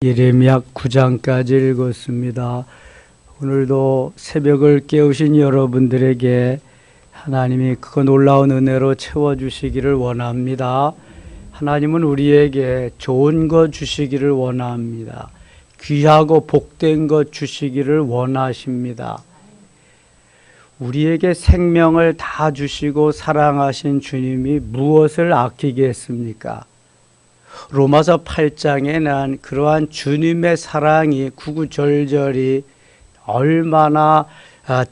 예레미야 9장까지 읽었습니다. 오늘도 새벽을 깨우신 여러분들에게 하나님이 그 놀라운 은혜로 채워주시기를 원합니다. 하나님은 우리에게 좋은 것 주시기를 원합니다. 귀하고 복된 것 주시기를 원하십니다. 우리에게 생명을 다 주시고 사랑하신 주님이 무엇을 아끼겠습니까? 로마서 8장에 난 그러한 주님의 사랑이 구구절절히 얼마나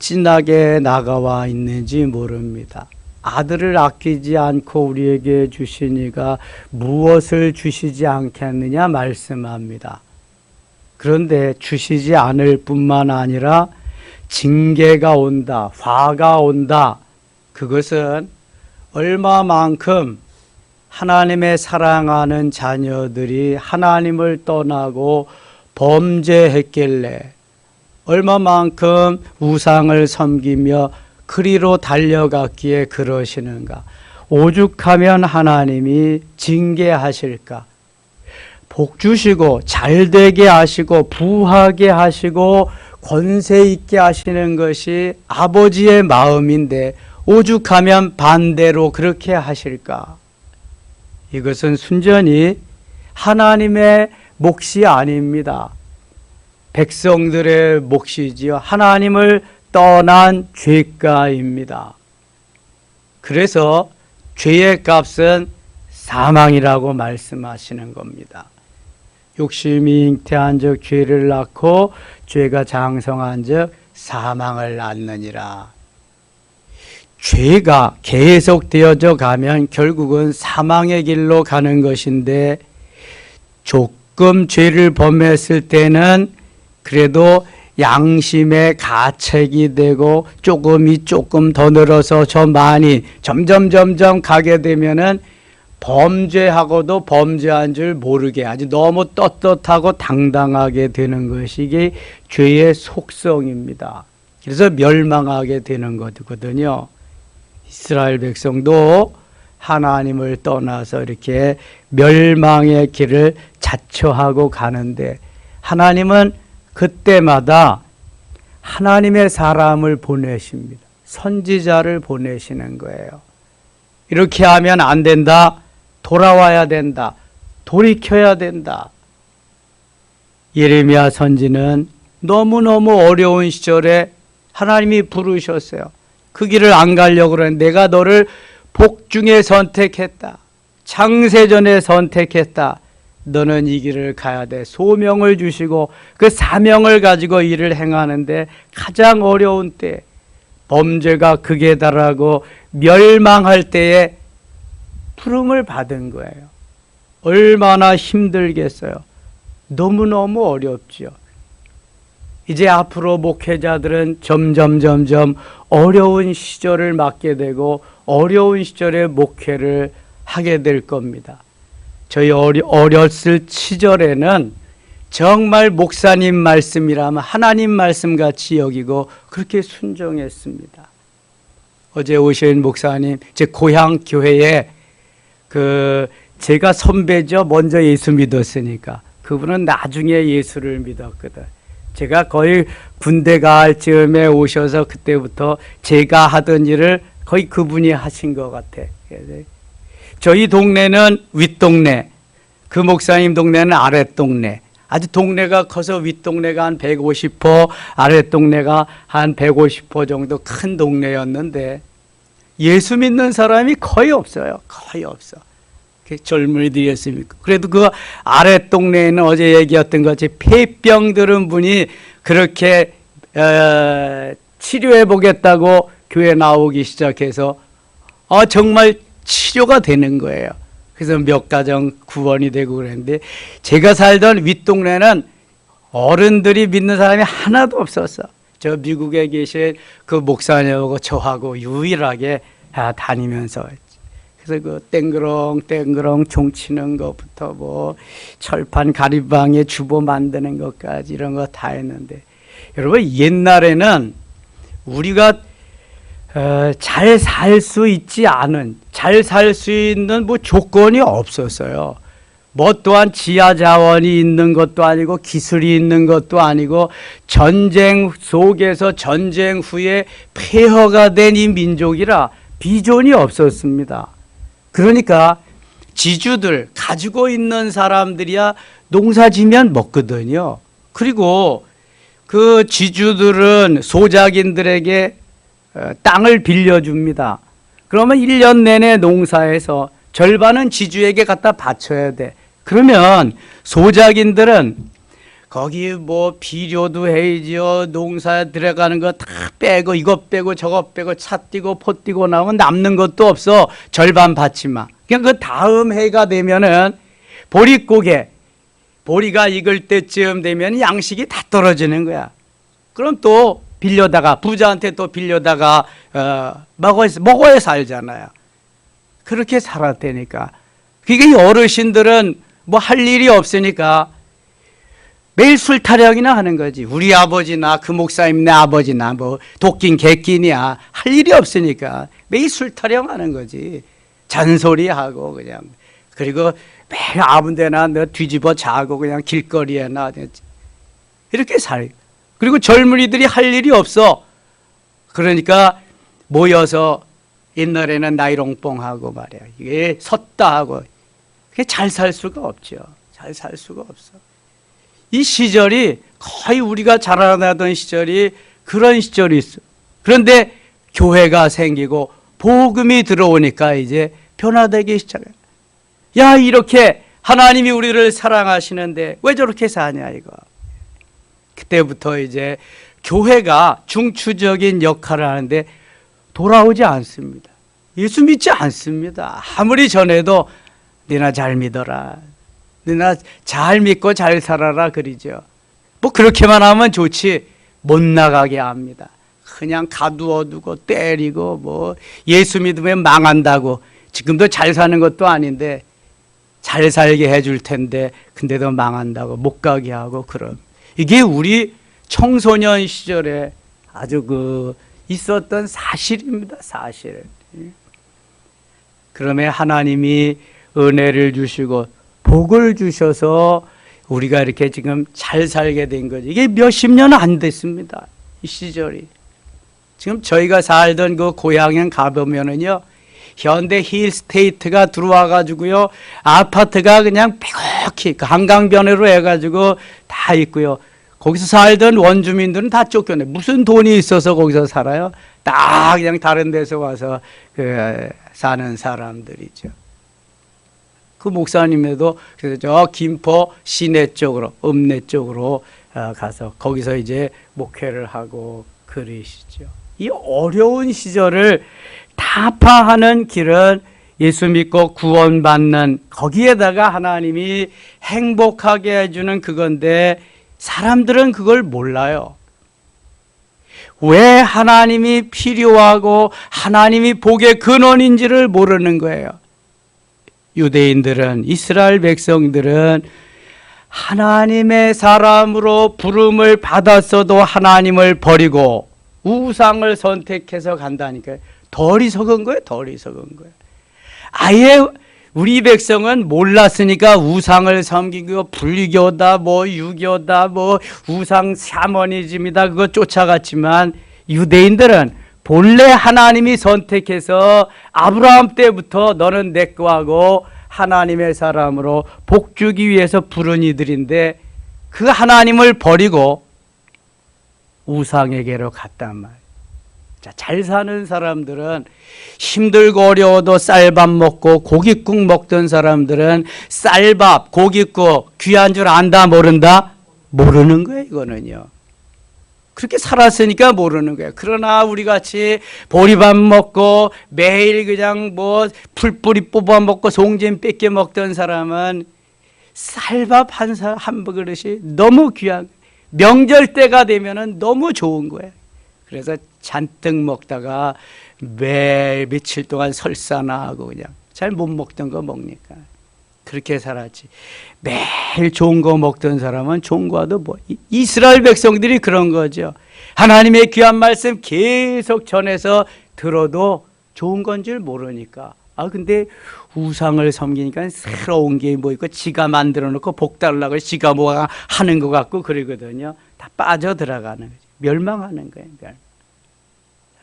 진하게 나가와 있는지 모릅니다. 아들을 아끼지 않고 우리에게 주시니가 무엇을 주시지 않겠느냐 말씀합니다. 그런데 주시지 않을 뿐만 아니라 징계가 온다, 화가 온다. 그것은 얼마만큼 하나님의 사랑하는 자녀들이 하나님을 떠나고 범죄했길래, 얼마만큼 우상을 섬기며 그리로 달려갔기에 그러시는가. 오죽하면 하나님이 징계하실까. 복 주시고 잘되게 하시고 부하게 하시고 권세 있게 하시는 것이 아버지의 마음인데 오죽하면 반대로 그렇게 하실까. 이것은 순전히 하나님의 몫이 아닙니다. 백성들의 몫이지요. 하나님을 떠난 죄가입니다. 그래서 죄의 값은 사망이라고 말씀하시는 겁니다. 욕심이 잉태한 적 죄를 낳고 죄가 장성한 적 사망을 낳느니라. 죄가 계속되어져 가면 결국은 사망의 길로 가는 것인데, 조금 죄를 범했을 때는 그래도 양심의 가책이 되고 조금 더 늘어서 저 많이 점점 가게 되면은 범죄하고도 범죄한 줄 모르게 아주 너무 떳떳하고 당당하게 되는 것이 이게 죄의 속성입니다. 그래서 멸망하게 되는 거거든요. 이스라엘 백성도 하나님을 떠나서 이렇게 멸망의 길을 자처하고 가는데, 하나님은 그때마다 하나님의 사람을 보내십니다. 선지자를 보내시는 거예요. 이렇게 하면 안 된다. 돌아와야 된다. 돌이켜야 된다. 예레미야 선지는 너무너무 어려운 시절에 하나님이 부르셨어요. 그 길을 안 가려고 그러는데 내가 너를 복중에 선택했다. 창세전에 선택했다. 너는 이 길을 가야 돼. 소명을 주시고 그 사명을 가지고 일을 행하는데 가장 어려운 때, 범죄가 극에 달하고 멸망할 때에 부름을 받은 거예요. 얼마나 힘들겠어요. 너무너무 어렵죠. 이제 앞으로 목회자들은 점점 어려운 시절을 맞게 되고 어려운 시절에 목회를 하게 될 겁니다. 저희 어렸을 시절에는 정말 목사님 말씀이라면 하나님 말씀같이 여기고 그렇게 순종했습니다. 어제 오신 목사님, 제 고향 교회에 제가 선배죠. 먼저 예수 믿었으니까. 그분은 나중에 예수를 믿었거든. 제가 거의 군대 갈 즈음에 오셔서 그때부터 제가 하던 일을 거의 그분이 하신 것 같아. 저희 동네는 윗동네, 그 목사님 동네는 아랫동네. 아주 동네가 커서 윗동네가 한 150호, 아랫동네가 한 150호 정도 큰 동네였는데 예수 믿는 사람이 거의 없어요. 거의 없어. 젊은이들이 했습니까? 그래도 그 아랫동네에는 어제 얘기했던 것이 폐병 들은 분이 그렇게 치료해 보겠다고 교회 나오기 시작해서 정말 치료가 되는 거예요. 그래서 몇 가정 구원이 되고 그랬는데, 제가 살던 윗동네는 어른들이 믿는 사람이 하나도 없었어. 저 미국에 계신 그 목사님하고 저하고 유일하게 다니면서, 그래서 그 땡그렁 종치는 것부터 뭐 철판 가리방에 주보 만드는 것까지 이런 거 다 했는데, 여러분 옛날에는 우리가 잘 살 수 있지 않은, 잘 살 수 있는 뭐 조건이 없었어요. 뭐 또한 지하 자원이 있는 것도 아니고 기술이 있는 것도 아니고 전쟁 속에서 전쟁 후에 폐허가 된 이 민족이라 비전이 없었습니다. 그러니까 지주들 가지고 있는 사람들이야 농사 지면 먹거든요. 그리고 그 지주들은 소작인들에게 땅을 빌려줍니다. 그러면 1년 내내 농사해서 절반은 지주에게 갖다 바쳐야 돼. 그러면 소작인들은 거기 뭐 비료도 해야지요. 농사에 들어가는 거 다 빼고 이거 빼고 저거 빼고 차 띄고 포 띄고 나오면 남는 것도 없어. 절반 받지마. 그냥 그 다음 해가 되면은 보릿고개 보리가 익을 때쯤 되면 양식이 다 떨어지는 거야. 그럼 또 빌려다가 부자한테 또 빌려다가 먹어야 살잖아요. 그렇게 살았다니까. 그러니까 이 어르신들은 뭐 할 일이 없으니까 매일 술 타령이나 하는 거지. 우리 아버지나 그 목사님네 아버지나 뭐 도끼인 개끼니야 할 일이 없으니까 매일 술 타령하는 거지. 잔소리하고 그냥. 그리고 매일 아무 데나 너 뒤집어 자고 그냥 길거리에나 이렇게 살. 그리고 젊은이들이 할 일이 없어. 그러니까 모여서 옛날에는 나이롱뽕하고 말이야. 이게 섰다 하고. 그게 잘 살 수가 없죠. 잘 살 수가 없어. 이 시절이 거의 우리가 자라나던 시절이 그런 시절이 있어. 그런데 교회가 생기고 복음이 들어오니까 이제 변화되기 시작해. 야, 이렇게 하나님이 우리를 사랑하시는데 왜 저렇게 사냐 이거. 그때부터 이제 교회가 중추적인 역할을 하는데 돌아오지 않습니다. 예수 믿지 않습니다. 아무리 전해도 너나 잘 믿어라. 너나 잘 믿고 잘 살아라 그러죠. 뭐 그렇게만 하면 좋지 못 나가게 합니다. 그냥 가두어두고 때리고 뭐 예수 믿으면 망한다고. 지금도 잘 사는 것도 아닌데 잘 살게 해줄 텐데 근데도 망한다고 못 가게 하고 그런. 이게 우리 청소년 시절에 아주 있었던 사실입니다. 사실. 그러면 하나님이 은혜를 주시고 복을 주셔서 우리가 이렇게 지금 잘 살게 된 거지. 이게 몇십 년 안 됐습니다. 이 시절이. 지금 저희가 살던 그 고향에 가보면은요, 현대 힐스테이트가 들어와 가지고요, 아파트가 그냥 뾰족히 한강변으로 해가지고 다 있고요. 거기서 살던 원주민들은 다 쫓겨내. 무슨 돈이 있어서 거기서 살아요? 다 그냥 다른 데서 와서 사는 사람들이죠. 그 목사님도 그래서 저 김포 시내 쪽으로, 읍내 쪽으로 가서 거기서 이제 목회를 하고 그러시죠. 이 어려운 시절을 타파하는 길은 예수 믿고 구원받는, 거기에다가 하나님이 행복하게 해주는 그건데 사람들은 그걸 몰라요. 왜 하나님이 필요하고 하나님이 복의 근원인지를 모르는 거예요. 유대인들은, 이스라엘 백성들은 하나님의 사람으로 부름을 받았어도 하나님을 버리고 우상을 선택해서 간다니까요. 덜 어리석은 거예요. 덜 어리석은 거예요. 아예 우리 백성은 몰랐으니까 우상을 섬기고 불교다 뭐 유교다 뭐 우상 샤머니즘이다 그거 쫓아갔지만, 유대인들은 본래 하나님이 선택해서 아브라함 때부터 너는 내 거하고 하나님의 사람으로 복 주기 위해서 부른 이들인데 그 하나님을 버리고 우상에게로 갔단 말이에요. 자, 잘 사는 사람들은 힘들고 어려워도 쌀밥 먹고 고깃국 먹던 사람들은 쌀밥, 고깃국 귀한 줄 안다 모른다? 모르는 거예요. 이거는요. 그렇게 살았으니까 모르는 거예요. 그러나 우리같이 보리밥 먹고 매일 그냥 뭐 풀뿌리 뽑아 먹고 송진 뺏겨 먹던 사람은 쌀밥 한 그릇이 너무 귀한, 명절 때가 되면은 너무 좋은 거예요. 그래서 잔뜩 먹다가 매일 며칠 동안 설사나 하고 그냥 잘 못 먹던 거 먹니까 그렇게 살았지. 매일 좋은 거 먹던 사람은 좋은 거도 뭐, 이스라엘 백성들이 그런 거죠. 하나님의 귀한 말씀 계속 전해서 들어도 좋은 건 줄 모르니까 근데 우상을 섬기니까 새로운 게 뭐 있고 지가 만들어 놓고 복 달라고 지가 뭐가 하는 것 같고 그러거든요. 다 빠져 들어가는 거죠. 멸망하는 거예요.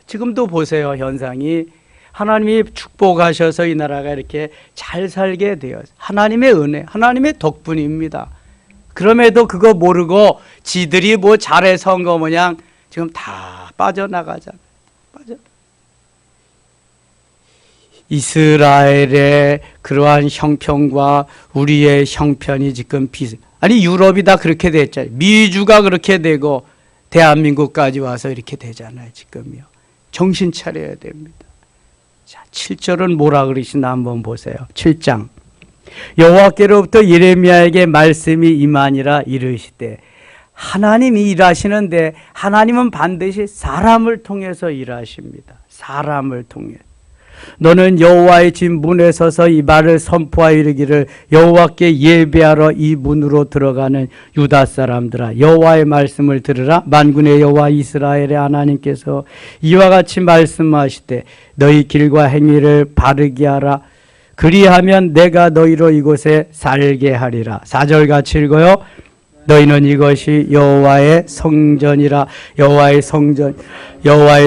지금도 보세요. 현상이 하나님이 축복하셔서 이 나라가 이렇게 잘 살게 되어 하나님의 은혜, 하나님의 덕분입니다. 그럼에도 그거 모르고 지들이 뭐 잘해서 한 거 모양 지금 다 빠져나가잖아요. 이스라엘의 그러한 형편과 우리의 형편이 지금 아니 유럽이 다 그렇게 됐잖아요. 미주가 그렇게 되고 대한민국까지 와서 이렇게 되잖아요. 지금요. 정신 차려야 됩니다. 자, 7절은 뭐라 그러시나 한번 보세요. 7장. 여호와께로부터 예레미야에게 말씀이 임하니라 이르시되, 하나님이 일하시는데 하나님은 반드시 사람을 통해서 일하십니다. 사람을 통해. 너는 여호와의 집 문에 서서 이 말을 선포하여 이르기를, 여호와께 예배하러 이 문으로 들어가는 유다 사람들아, 여호와의 말씀을 들으라. 만군의 여호와 이스라엘의 하나님께서 이와 같이 말씀하시되, 너희 길과 행위를 바르게 하라. 그리하면 내가 너희로 이곳에 살게 하리라. 4절 같이 읽어요. 너희는 이것이 여호와의 성전이라. 여호와의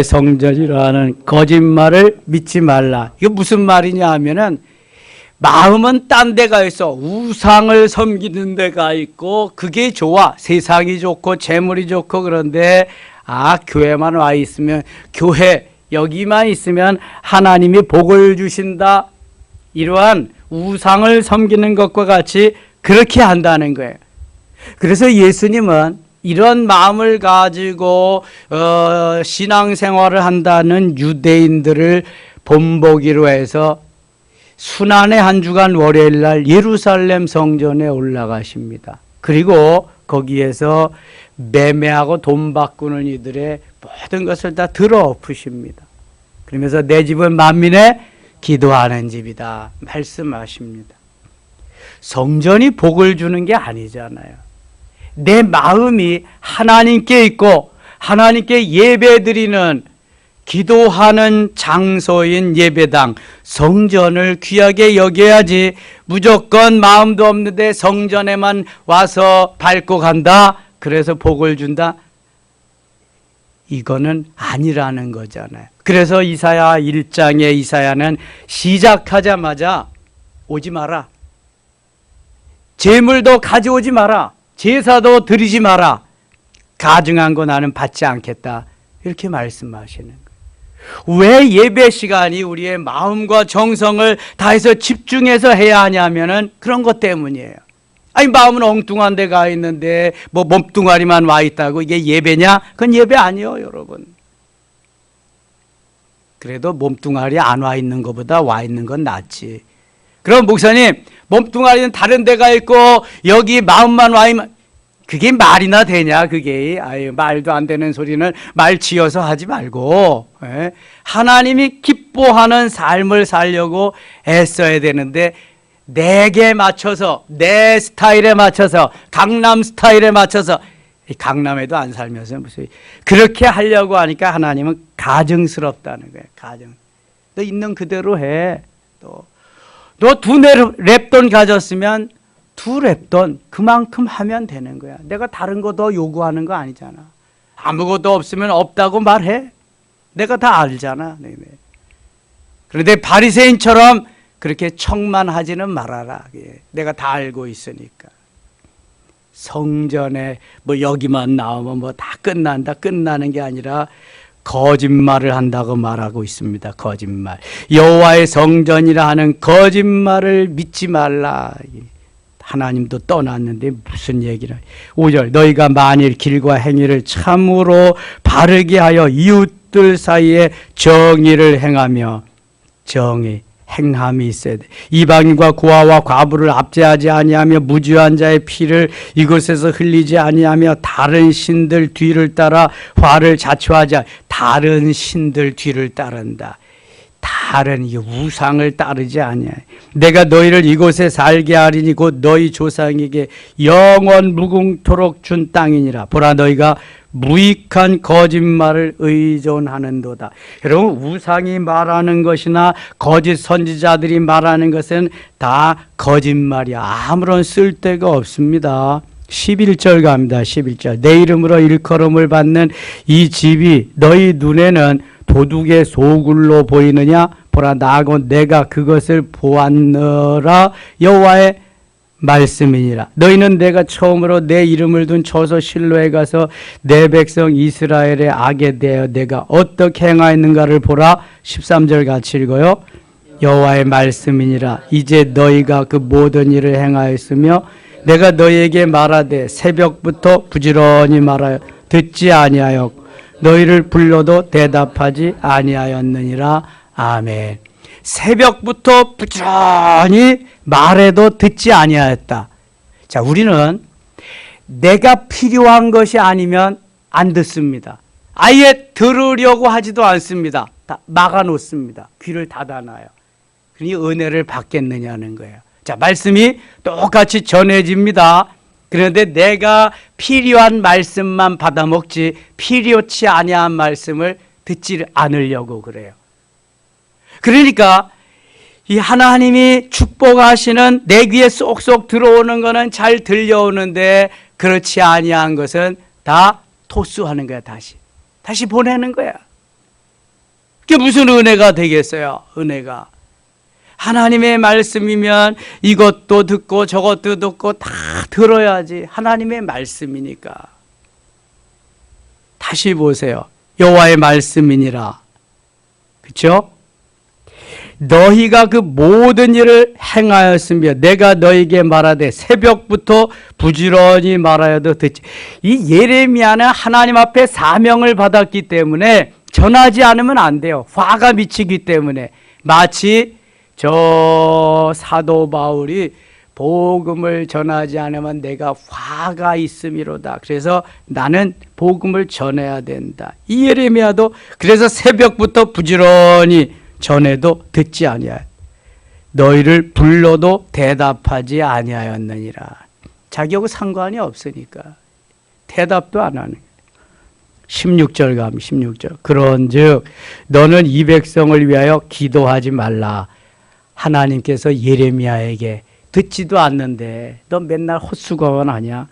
성전이라는 거짓말을 믿지 말라. 이거 무슨 말이냐 하면은, 마음은 딴 데가 있어. 우상을 섬기는 데가 있고 그게 좋아. 세상이 좋고 재물이 좋고. 그런데 교회만 와 있으면, 교회 여기만 있으면 하나님이 복을 주신다. 이러한 우상을 섬기는 것과 같이 그렇게 한다는 거예요. 그래서 예수님은 이런 마음을 가지고 신앙생활을 한다는 유대인들을 본보기로 해서 순환의 한 주간 월요일 날 예루살렘 성전에 올라가십니다. 그리고 거기에서 매매하고 돈 바꾸는 이들의 모든 것을 다 들어엎으십니다. 그러면서 내 집은 만민의 기도하는 집이다 말씀하십니다. 성전이 복을 주는 게 아니잖아요. 내 마음이 하나님께 있고 하나님께 예배드리는, 기도하는 장소인 예배당, 성전을 귀하게 여겨야지 무조건 마음도 없는데 성전에만 와서 밟고 간다, 그래서 복을 준다, 이거는 아니라는 거잖아요. 그래서 이사야 1장의 이사야는 시작하자마자 오지 마라, 재물도 가져오지 마라, 제사도 드리지 마라, 가증한 거 나는 받지 않겠다, 이렇게 말씀하시는 거예요. 왜 예배 시간이 우리의 마음과 정성을 다해서 집중해서 해야 하냐면은 그런 것 때문이에요. 아니, 마음은 엉뚱한 데 가 있는데 뭐 몸뚱아리만 와 있다고 이게 예배냐? 그건 예배 아니에요, 여러분. 그래도 몸뚱아리 안 와 있는 것보다 와 있는 건 낫지. 그럼 목사님, 몸뚱아리는 다른 데가 있고 여기 마음만 와 있면, 그게 말이나 되냐? 그게 말도 안 되는 소리는 말 지어서 하지 말고, 하나님이 기뻐하는 삶을 살려고 애써야 되는데, 내게 맞춰서, 내 스타일에 맞춰서, 강남 스타일에 맞춰서, 강남에도 안 살면서 무슨 그렇게 하려고 하니까 하나님은 가증스럽다는 거예요. 가증. 너 있는 그대로 해. 너 2랩돈 가졌으면 2랩돈 그만큼 하면 되는 거야. 내가 다른 거 더 요구하는 거 아니잖아. 아무것도 없으면 없다고 말해. 내가 다 알잖아. 그런데 바리새인처럼 그렇게 척만 하지는 말아라. 내가 다 알고 있으니까. 성전에 뭐 여기만 나오면 뭐 다 끝난다, 끝나는 게 아니라 거짓말을 한다고 말하고 있습니다. 거짓말. 여호와의 성전이라 하는 거짓말을 믿지 말라. 하나님도 떠났는데 무슨 얘기를. 5절. 너희가 만일 길과 행위를 참으로 바르게 하여 이웃들 사이에 정의를 행하며, 정의, 행함이 있어야 돼. 이방인과 고아와 과부를 압제하지 아니하며 무죄한 자의 피를 이곳에서 흘리지 아니하며 다른 신들 뒤를 따라 화를 자초하지, 다른 신들 뒤를 따른다. 다른 이 우상을 따르지 아니하여 내가 너희를 이곳에 살게 하리니 곧 너희 조상에게 영원 무궁토록 준 땅이니라. 보라, 너희가 무익한 거짓말을 의존하는도다. 여러분, 우상이 말하는 것이나 거짓 선지자들이 말하는 것은 다 거짓말이야. 아무런 쓸데가 없습니다. 11절 갑니다. 11절. 내 이름으로 일컬음을 받는 이 집이 너희 눈에는 도둑의 소굴로 보이느냐? 보라, 나하고 내가 그것을 보았느라. 여호와의 말씀이니라. 너희는 내가 처음으로 내 이름을 둔 처소 실로에 가서 내 백성 이스라엘의 악에 대하여 내가 어떻게 행하였는가를 보라. 13절 같이 읽어요. 여호와의 말씀이니라. 이제 너희가 그 모든 일을 행하였으며 내가 너희에게 말하되 새벽부터 부지런히 말하여 듣지 아니하여 너희를 불러도 대답하지 아니하였느니라. 아멘. 새벽부터 부지런히 말해도 듣지 아니하였다. 자, 우리는 내가 필요한 것이 아니면 안 듣습니다. 아예 들으려고 하지도 않습니다. 다 막아놓습니다. 귀를 닫아놔요. 그러니 은혜를 받겠느냐는 거예요. 자, 말씀이 똑같이 전해집니다. 그런데 내가 필요한 말씀만 받아먹지 필요치 아니한 말씀을 듣지 않으려고 그래요. 그러니까 이 하나님이 축복하시는 내 귀에 쏙쏙 들어오는 거는 잘 들려오는데 그렇지 아니한 것은 다 토스하는 거야. 다시 보내는 거야. 그게 무슨 은혜가 되겠어요? 은혜가 하나님의 말씀이면 이것도 듣고 저것도 듣고 다 들어야지. 하나님의 말씀이니까. 다시 보세요. 여호와의 말씀이니라. 그렇죠? 너희가 그 모든 일을 행하였으며 내가 너희에게 말하되 새벽부터 부지런히 말하여도 듣지. 이 예레미야는 하나님 앞에 사명을 받았기 때문에 전하지 않으면 안 돼요. 화가 미치기 때문에. 마치 저 사도 바울이 복음을 전하지 않으면 내가 화가 있음이로다. 그래서 나는 복음을 전해야 된다. 이 예레미야도 그래서 새벽부터 부지런히 전해도 듣지 아니하여 너희를 불러도 대답하지 아니하였느니라. 자기하고 상관이 없으니까 대답도 안 하는 거예요. 16절 가면 16절. 그런즉 너는 이 백성을 위하여 기도하지 말라. 하나님께서 예레미야에게 듣지도 않는데 너 맨날 헛수고만 하냐?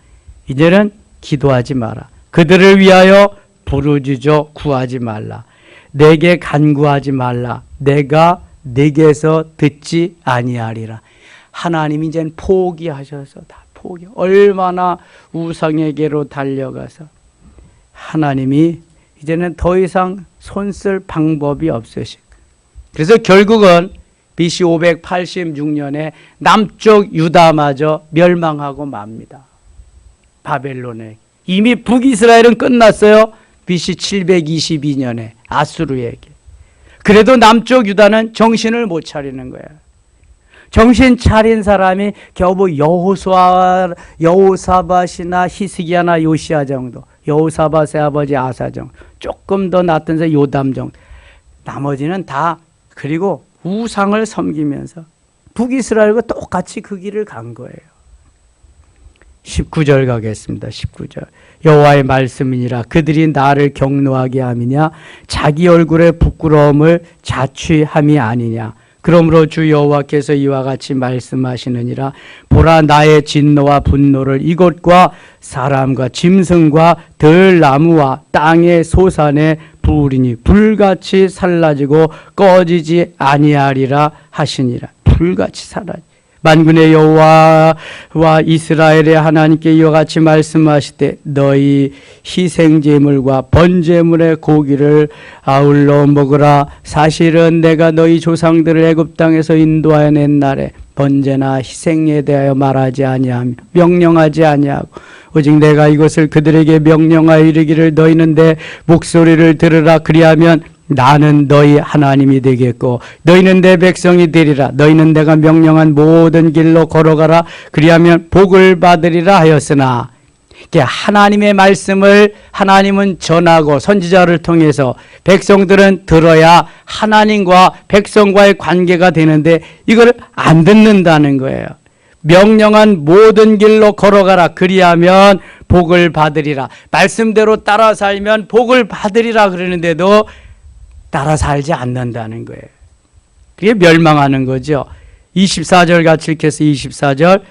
이제는 기도하지 마라. 그들을 위하여 부르짖어 구하지 말라. 내게 간구하지 말라. 내가 내게서 듣지 아니하리라. 하나님이 이제는 포기하셔서 다 포기. 얼마나 우상에게로 달려가서 하나님이 이제는 더 이상 손쓸 방법이 없으시고 그래서 결국은 BC 586년에 남쪽 유다마저 멸망하고 맙니다. 바벨론에. 이미 북이스라엘은 끝났어요. BC 722년에 아수르에게. 그래도 남쪽 유다는 정신을 못 차리는 거예요. 정신 차린 사람이 겨우 여호사밧이나 히스기야나 요시야 정도, 여호사밧의 아버지 아사 정도, 조금 더 낫던 새 요담 정도. 나머지는 다 그리고 우상을 섬기면서 북이스라엘과 똑같이 그 길을 간 거예요. 19절 가겠습니다. 19절. 여호와의 말씀이니라. 그들이 나를 경노하게 함이냐? 자기 얼굴의 부끄러움을 자취함이 아니냐? 그러므로 주 여호와께서 이와 같이 말씀하시느니라. 보라, 나의 진노와 분노를 이곳과 사람과 짐승과 들나무와 땅의 소산에 부으리니 불같이 살라지고 꺼지지 아니하리라 하시니라. 불같이 사라지. 만군의 여호와와 이스라엘의 하나님께 이와 같이 말씀하시되 너희 희생제물과 번제물의 고기를 아울러 먹으라. 사실은 내가 너희 조상들을 애굽 땅에서 인도하여 낸 날에 번제나 희생에 대하여 말하지 아니하며 명령하지 아니하고 오직 내가 이것을 그들에게 명령하여 이르기를 너희는 내 목소리를 들으라. 그리하면 나는 너희 하나님이 되겠고 너희는 내 백성이 되리라. 너희는 내가 명령한 모든 길로 걸어가라. 그리하면 복을 받으리라 하였으나 하나님의 말씀을 하나님은 전하고 선지자를 통해서 백성들은 들어야 하나님과 백성과의 관계가 되는데 이걸 안 듣는다는 거예요. 명령한 모든 길로 걸어가라. 그리하면 복을 받으리라. 말씀대로 따라 살면 복을 받으리라 그러는데도 따라 살지 않는다는 거예요. 그게 멸망하는 거죠. 24절 같이 읽겠어. 24절.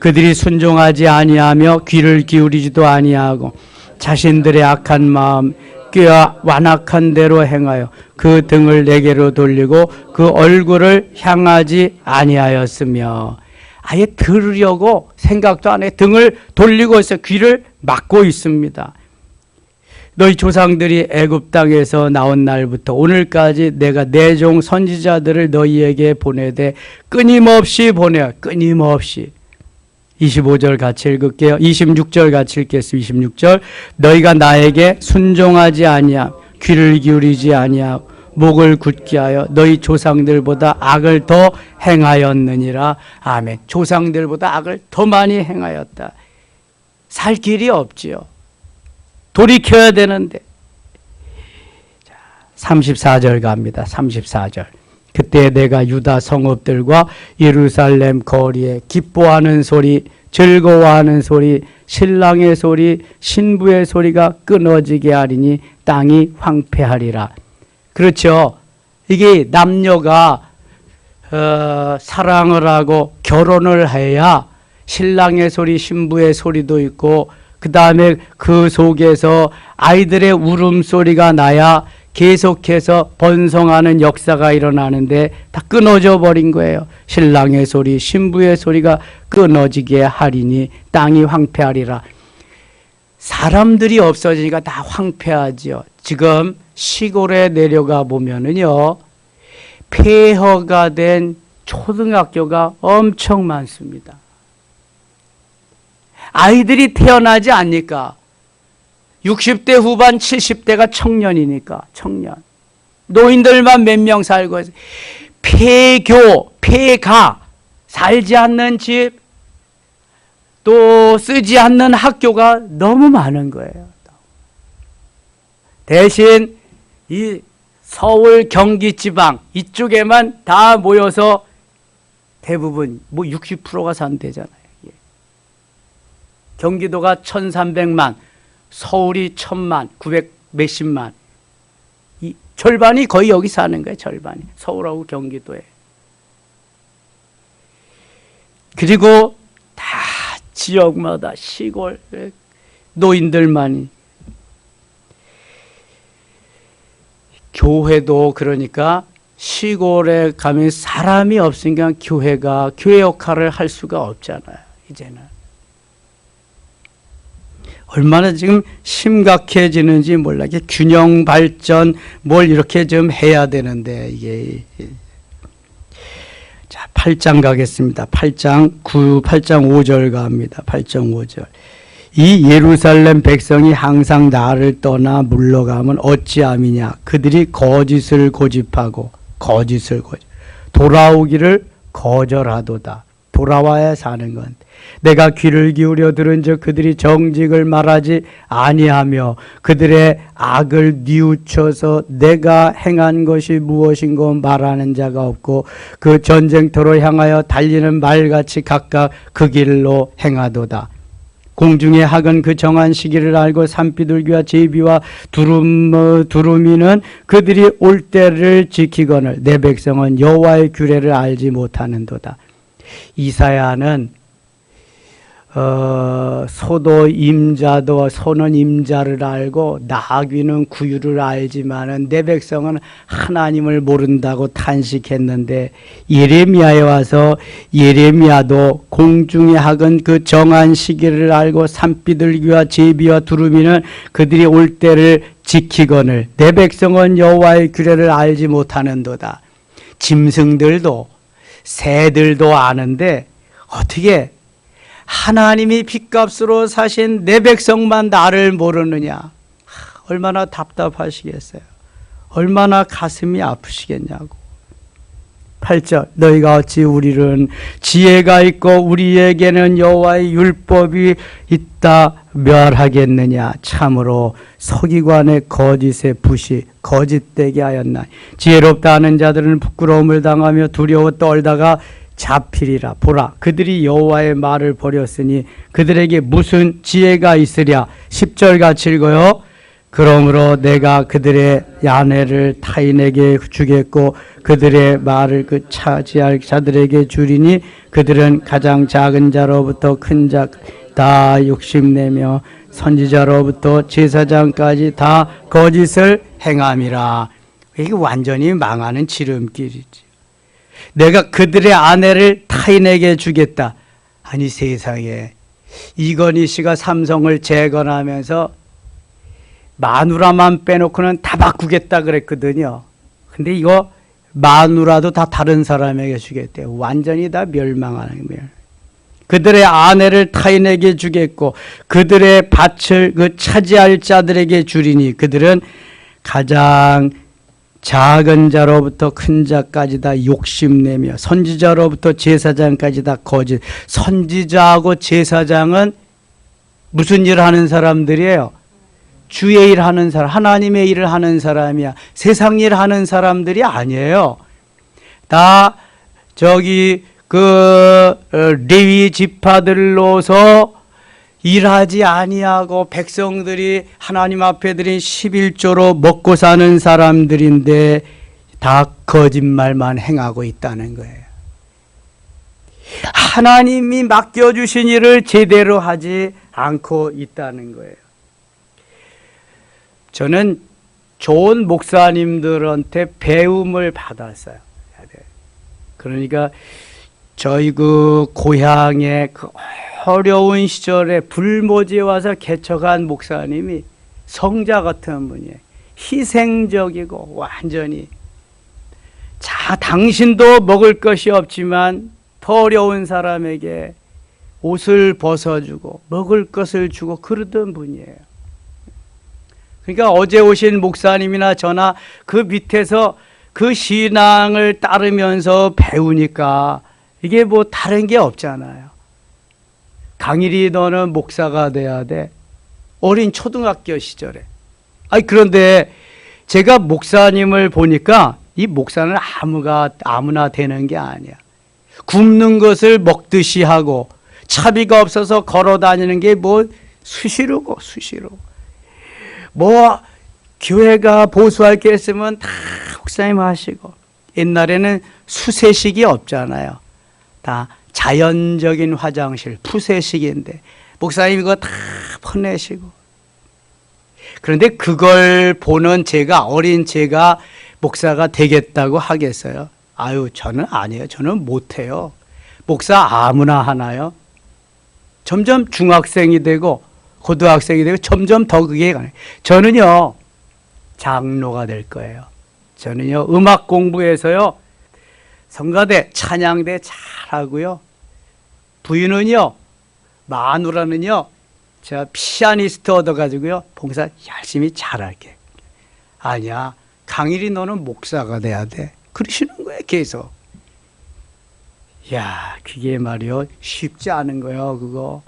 그들이 순종하지 아니하며 귀를 기울이지도 아니하고 자신들의 악한 마음 꾀와 완악한 대로 행하여 그 등을 내게로 돌리고 그 얼굴을 향하지 아니하였으며, 아예 들으려고 생각도 안 해. 등을 돌리고 있어. 귀를 막고 있습니다. 너희 조상들이 애굽 땅에서 나온 날부터 오늘까지 내가 내 종 선지자들을 너희에게 보내되 끊임없이 보내어. 끊임없이. 25절 같이 읽을게요. 26절 같이 읽겠습니다. 26절. 너희가 나에게 순종하지 아니하며 귀를 기울이지 아니하고 목을 굳게 하여 너희 조상들보다 악을 더 행하였느니라. 아멘. 조상들보다 악을 더 많이 행하였다. 살 길이 없지요. 돌이켜야 되는데. 34절 갑니다. 34절. 그때 내가 유다 성읍들과 예루살렘 거리에 기뻐하는 소리, 즐거워하는 소리, 신랑의 소리, 신부의 소리가 끊어지게 하리니 땅이 황폐하리라. 그렇죠. 이게 남녀가 사랑을 하고 결혼을 해야 신랑의 소리, 신부의 소리도 있고, 그 다음에 그 속에서 아이들의 울음소리가 나야 계속해서 번성하는 역사가 일어나는데 다 끊어져 버린 거예요. 신랑의 소리, 신부의 소리가 끊어지게 하리니 땅이 황폐하리라. 사람들이 없어지니까 다 황폐하지요. 지금 시골에 내려가 보면은요, 폐허가 된 초등학교가 엄청 많습니다. 아이들이 태어나지 않으니까. 60대 후반 70대가 청년이니까. 청년. 노인들만 몇 명 살고 있어요. 폐교, 폐가, 살지 않는 집, 또 쓰지 않는 학교가 너무 많은 거예요. 대신 이 서울, 경기 지방 이쪽에만 다 모여서 대부분 60%가 산대잖아요. 경기도가 1300만, 서울이 1000만, 900 몇십만. 이 절반이 거의 여기 사는 거예요. 절반이. 서울하고 경기도에. 그리고 다 지역마다 시골 노인들만이. 교회도 그러니까 시골에 가면 사람이 없으니까 교회가 교회 역할을 할 수가 없잖아요. 이제는. 얼마나 지금 심각해지는지 몰라. 이게 균형 발전 뭘 이렇게 좀 해야 되는데 이게. 자, 8장 가겠습니다. 8장 5절 갑니다. 8장 5절. 이 예루살렘 백성이 항상 나를 떠나 물러가면 어찌함이냐. 그들이 거짓을 고집하고 돌아오기를 거절하도다. 돌아와야 사는 건. 내가 귀를 기울여 들은즉 그들이 정직을 말하지 아니하며 그들의 악을 뉘우쳐서 내가 행한 것이 무엇인고 말하는 자가 없고 그 전쟁터로 향하여 달리는 말같이 각각 그 길로 행하도다. 공중의 학은 그 정한 시기를 알고 산비둘기와 제비와 두루미는 그들이 올 때를 지키거늘 내 백성은 여호와의 규례를 알지 못하는도다. 이사야는 소도 임자도 소는 임자를 알고 나귀는 구유를 알지만은 내 백성은 하나님을 모른다고 탄식했는데, 예레미야에 와서 예레미야도 공중의 학은 그 정한 시기를 알고 산비둘기와 제비와 두루미는 그들이 올 때를 지키거늘 내 백성은 여호와의 규례를 알지 못하는도다. 짐승들도 새들도 아는데 어떻게 하나님이 핏값으로 사신 내 백성만 나를 모르느냐. 얼마나 답답하시겠어요. 얼마나 가슴이 아프시겠냐고. 8절. 너희가 어찌 우리는 지혜가 있고 우리에게는 여호와의 율법이 있다 멸하겠느냐. 참으로 서기관의 거짓의 붓이 거짓되게 하였나. 지혜롭다 하는 자들은 부끄러움을 당하며 두려워 떨다가 잡히리라. 보라, 그들이 여호와의 말을 버렸으니 그들에게 무슨 지혜가 있으랴. 10절 같이 읽어요. 그러므로 내가 그들의 아내를 타인에게 주겠고 그들의 말을 그 차지할 자들에게 주리니 그들은 가장 작은 자로부터 큰 자 다 욕심내며 선지자로부터 제사장까지 다 거짓을 행함이라. 이게 완전히 망하는 지름길이지. 내가 그들의 아내를 타인에게 주겠다. 아니 세상에, 이건희 씨가 삼성을 재건하면서 마누라만 빼놓고는 다 바꾸겠다 그랬거든요. 근데 이거 마누라도 다 다른 사람에게 주겠대요. 완전히 다 멸망하는 거예요. 그들의 아내를 타인에게 주겠고 그들의 밭을 그 차지할 자들에게 주리니 그들은 가장 작은 자로부터 큰 자까지 다 욕심내며 선지자로부터 제사장까지 다 거짓. 선지자하고 제사장은 무슨 일을 하는 사람들이에요? 주의 일 하는 사람, 하나님의 일을 하는 사람이야. 세상 일 하는 사람들이 아니에요. 다 저기 레위 지파들로서 일하지 아니하고 백성들이 하나님 앞에 드린 11조로 먹고 사는 사람들인데 다 거짓말만 행하고 있다는 거예요. 하나님이 맡겨주신 일을 제대로 하지 않고 있다는 거예요. 저는 좋은 목사님들한테 배움을 받았어요. 그러니까 저희 그 고향에 그 어려운 시절에 불모지에 와서 개척한 목사님이 성자 같은 분이에요. 희생적이고 완전히 당신도 먹을 것이 없지만 더 어려운 사람에게 옷을 벗어주고 먹을 것을 주고 그러던 분이에요. 그러니까 어제 오신 목사님이나 저나 그 밑에서 그 신앙을 따르면서 배우니까 이게 뭐 다른 게 없잖아요. 강일이 너는 목사가 돼야 돼. 어린 초등학교 시절에. 그런데 제가 목사님을 보니까 이 목사는 아무나 되는 게 아니야. 굶는 것을 먹듯이 하고 차비가 없어서 걸어 다니는 게 뭐 수시로고. 뭐 교회가 보수할 게 있으면 다 목사님 하시고. 옛날에는 수세식이 없잖아요. 다 자연적인 화장실, 푸세식인데 목사님 이거 다 퍼내시고. 그런데 그걸 보는 어린 제가 목사가 되겠다고 하겠어요? 저는 아니에요. 저는 못해요. 목사 아무나 하나요? 점점 중학생이 되고 고등학생이 되고 점점 더 그게 가요. 저는요 장로가 될 거예요. 저는요 음악 공부해서요 성가대, 찬양대 잘하고요. 부인은요, 마누라는요, 제가 피아니스트 얻어가지고요, 봉사 열심히 잘할게. 아니야, 강일이 너는 목사가 돼야 돼. 그러시는 거예요, 계속. 야, 그게 말이요, 쉽지 않은 거예요, 그거.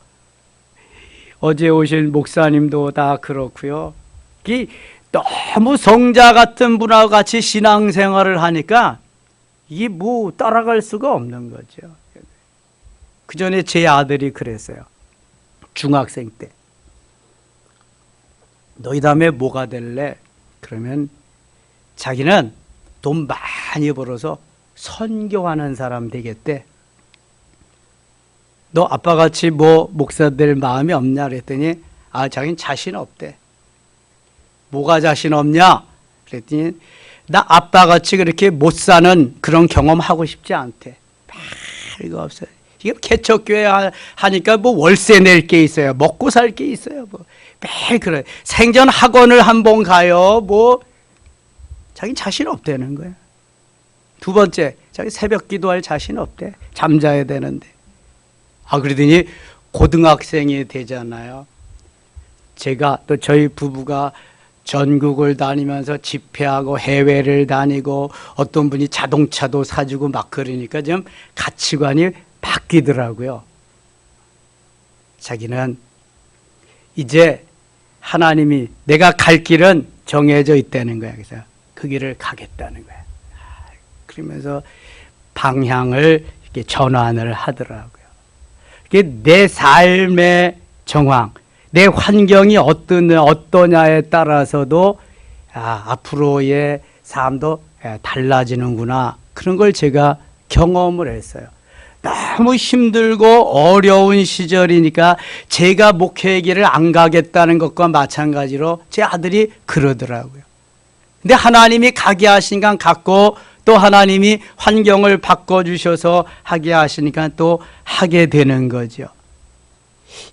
어제 오신 목사님도 다 그렇고요. 너무 성자 같은 분하고 같이 신앙생활을 하니까 이게 뭐 따라갈 수가 없는 거죠. 그 전에 제 아들이 그랬어요. 중학생 때. 너희 다음에 뭐가 될래? 그러면 자기는 돈 많이 벌어서 선교하는 사람 되겠대. 너 아빠같이 뭐 목사 될 마음이 없냐? 그랬더니 자기는 자신 없대. 뭐가 자신 없냐? 그랬더니 나 아빠같이 그렇게 못 사는 그런 경험 하고 싶지 않대. 별거 없어요. 이게 개척교회 하니까 뭐 월세 낼 게 있어요. 먹고 살 게 있어요. 뭐 매일 그래. 생전 학원을 한번 가요. 뭐 자기 자신 없다는 거예요. 두 번째, 자기 새벽 기도할 자신 없대. 잠자야 되는데. 그러더니 고등학생이 되잖아요. 제가 또 저희 부부가 전국을 다니면서 집회하고 해외를 다니고 어떤 분이 자동차도 사주고 막 그러니까 좀 가치관이 바뀌더라고요. 자기는 이제 하나님이 내가 갈 길은 정해져 있다는 거야. 그래서 그 길을 가겠다는 거야. 그러면서 방향을 이렇게 전환을 하더라고요. 이게 내 삶의 정황, 내 환경이 어떠냐에 따라서도 앞으로의 삶도 달라지는구나. 그런 걸 제가 경험을 했어요. 너무 힘들고 어려운 시절이니까 제가 목회의 길을 안 가겠다는 것과 마찬가지로 제 아들이 그러더라고요. 근데 하나님이 가게 하시니까 갔고, 또 하나님이 환경을 바꿔주셔서 하게 하시니까 또 하게 되는 거죠.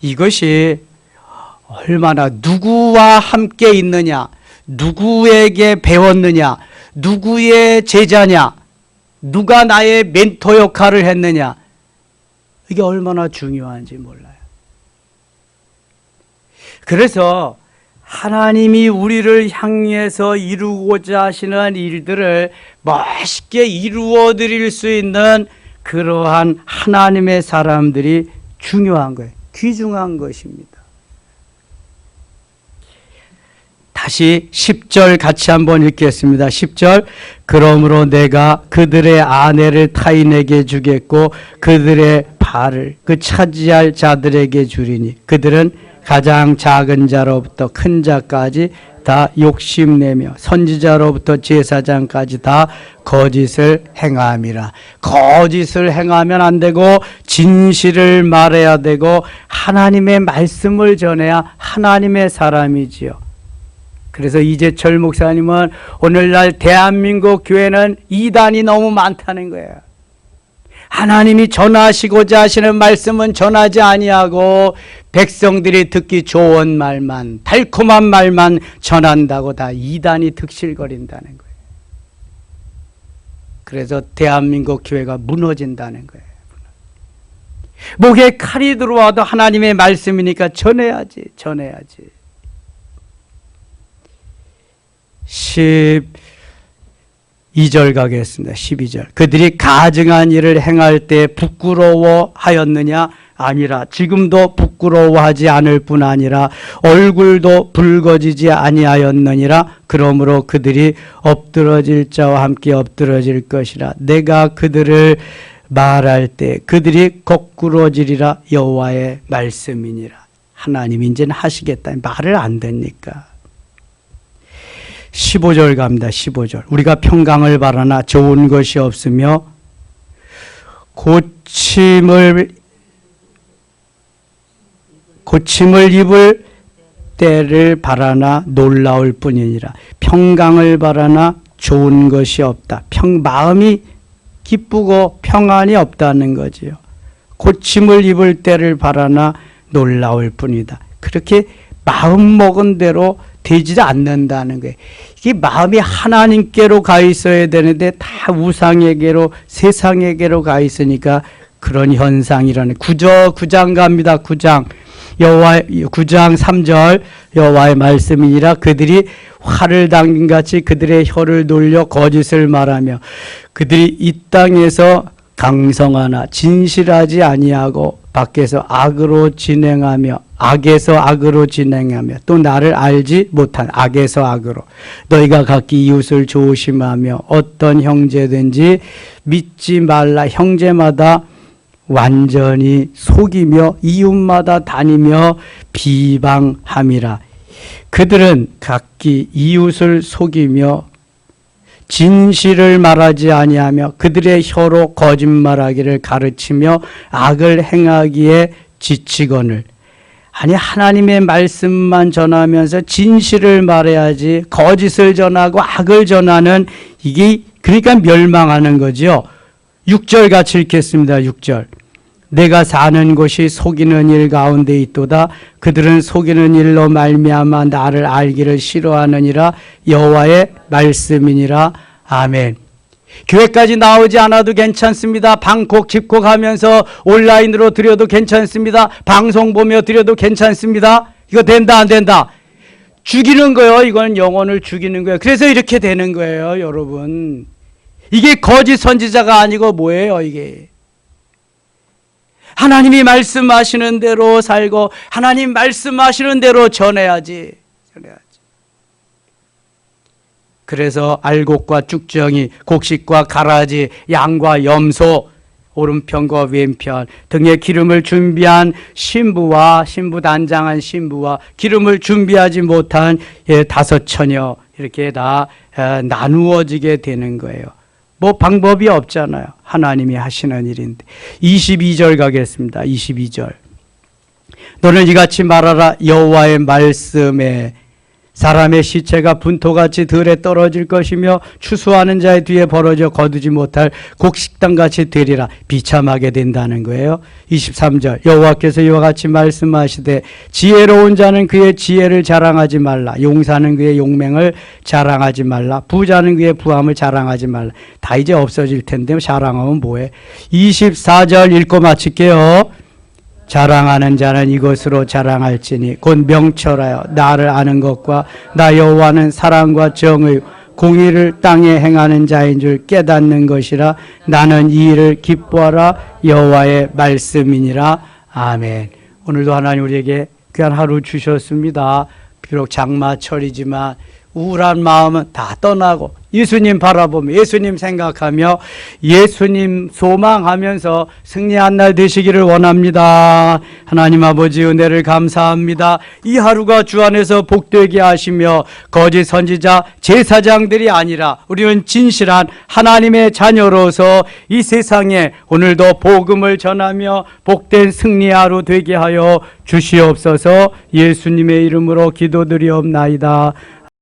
이것이 얼마나 누구와 함께 있느냐, 누구에게 배웠느냐, 누구의 제자냐, 누가 나의 멘토 역할을 했느냐, 이게 얼마나 중요한지 몰라요. 그래서 하나님이 우리를 향해서 이루고자 하시는 일들을 멋있게 이루어 드릴 수 있는 그러한 하나님의 사람들이 중요한 거예요. 귀중한 것입니다. 다시 10절 같이 한번 읽겠습니다. 10절. 그러므로 내가 그들의 아내를 타인에게 주겠고 그들의 발을 그 차지할 자들에게 주리니 그들은 가장 작은 자로부터 큰 자까지 다 욕심내며 선지자로부터 제사장까지 다 거짓을 행함이라. 거짓을 행하면 안 되고 진실을 말해야 되고 하나님의 말씀을 전해야 하나님의 사람이지요. 그래서 이재철 목사님은 오늘날 대한민국 교회는 이단이 너무 많다는 거예요. 하나님이 전하시고자 하시는 말씀은 전하지 아니하고 백성들이 듣기 좋은 말만, 달콤한 말만 전한다고 다 이단이 득실거린다는 거예요. 그래서 대한민국 교회가 무너진다는 거예요. 목에 칼이 들어와도 하나님의 말씀이니까 전해야지. 12절 가겠습니다. 12절. 그들이 가증한 일을 행할 때 부끄러워하였느냐? 아니라 지금도 부끄러워하지 않을 뿐 아니라 얼굴도 붉어지지 아니하였느니라. 그러므로 그들이 엎드러질 자와 함께 엎드러질 것이라. 내가 그들을 말할 때 그들이 거꾸러지리라. 여호와의 말씀이니라. 하나님이 이제는 하시겠다. 말을 안 듣니까. 15절 갑니다. 15절. 우리가 평강을 바라나 좋은 것이 없으며 고침을 입을 때를 바라나 놀라울 뿐이니라. 평강을 바라나 좋은 것이 없다. 마음이 기쁘고 평안이 없다는 거지요. 고침을 입을 때를 바라나 놀라울 뿐이다. 그렇게 마음 먹은 대로 되지 않는다는 거예요. 이게 마음이 하나님께로 가 있어야 되는데 다 우상에게로, 세상에게로 가 있으니까 그런 현상이라는. 9장 갑니다. 9장 3절. 여호와의 말씀이니라. 그들이 활을 당긴 같이 그들의 혀를 돌려 거짓을 말하며 그들이 이 땅에서 강성하나 진실하지 아니하고 밖에서 악에서 악으로 진행하며 또 나를 알지 못한 악에서 악으로 너희가 각기 이웃을 조심하며 어떤 형제든지 믿지 말라. 형제마다 완전히 속이며 이웃마다 다니며 비방함이라. 그들은 각기 이웃을 속이며 진실을 말하지 아니하며 그들의 혀로 거짓말하기를 가르치며 악을 행하기에 지치거늘. 아니, 하나님의 말씀만 전하면서 진실을 말해야지 거짓을 전하고 악을 전하는, 이게 그러니까 멸망하는 거죠. 6절 같이 읽겠습니다. 6절. 내가 사는 곳이 속이는 일 가운데 있도다. 그들은 속이는 일로 말미암아 나를 알기를 싫어하느니라. 여호와의 말씀이니라. 아멘. 교회까지 나오지 않아도 괜찮습니다. 방콕 집콕하면서 온라인으로 드려도 괜찮습니다. 방송 보며 드려도 괜찮습니다. 이거 된다 안 된다? 죽이는 거예요. 이건 영혼을 죽이는 거예요. 그래서 이렇게 되는 거예요, 여러분. 이게 거짓 선지자가 아니고 뭐예요, 이게? 하나님이 말씀하시는 대로 살고 하나님 말씀하시는 대로 전해야지. 그래서 알곡과 쭉정이, 곡식과 가라지, 양과 염소, 오른편과 왼편 등에 기름을 준비한 신부와 신부 단장한 신부와 기름을 준비하지 못한 5처녀 이렇게 다 나누어지게 되는 거예요. 뭐 방법이 없잖아요. 하나님이 하시는 일인데. 22절 가겠습니다. 22절. 너는 이같이 말하라. 여호와의 말씀에 사람의 시체가 분토같이 들에 떨어질 것이며 추수하는 자의 뒤에 벌어져 거두지 못할 곡식당같이 되리라. 비참하게 된다는 거예요. 23절 여호와께서 이와 같이 말씀하시되 지혜로운 자는 그의 지혜를 자랑하지 말라. 용사는 그의 용맹을 자랑하지 말라. 부자는 그의 부함을 자랑하지 말라. 다 이제 없어질 텐데 자랑하면 뭐해. 24절 읽고 마칠게요. 자랑하는 자는 이것으로 자랑할지니 곧 명철하여 나를 아는 것과 나 여호와는 사랑과 정의 공의를 땅에 행하는 자인 줄 깨닫는 것이라. 나는 이 일을 기뻐하라. 여호와의 말씀이니라. 아멘. 오늘도 하나님 우리에게 귀한 하루 주셨습니다. 비록 장마철이지만 우울한 마음은 다 떠나고 예수님 바라보며 예수님 생각하며 예수님 소망하면서 승리한 날 되시기를 원합니다. 하나님 아버지 은혜를 감사합니다. 이 하루가 주 안에서 복되게 하시며 거짓 선지자 제사장들이 아니라 우리는 진실한 하나님의 자녀로서 이 세상에 오늘도 복음을 전하며 복된 승리 하루 되게 하여 주시옵소서. 예수님의 이름으로 기도드리옵나이다.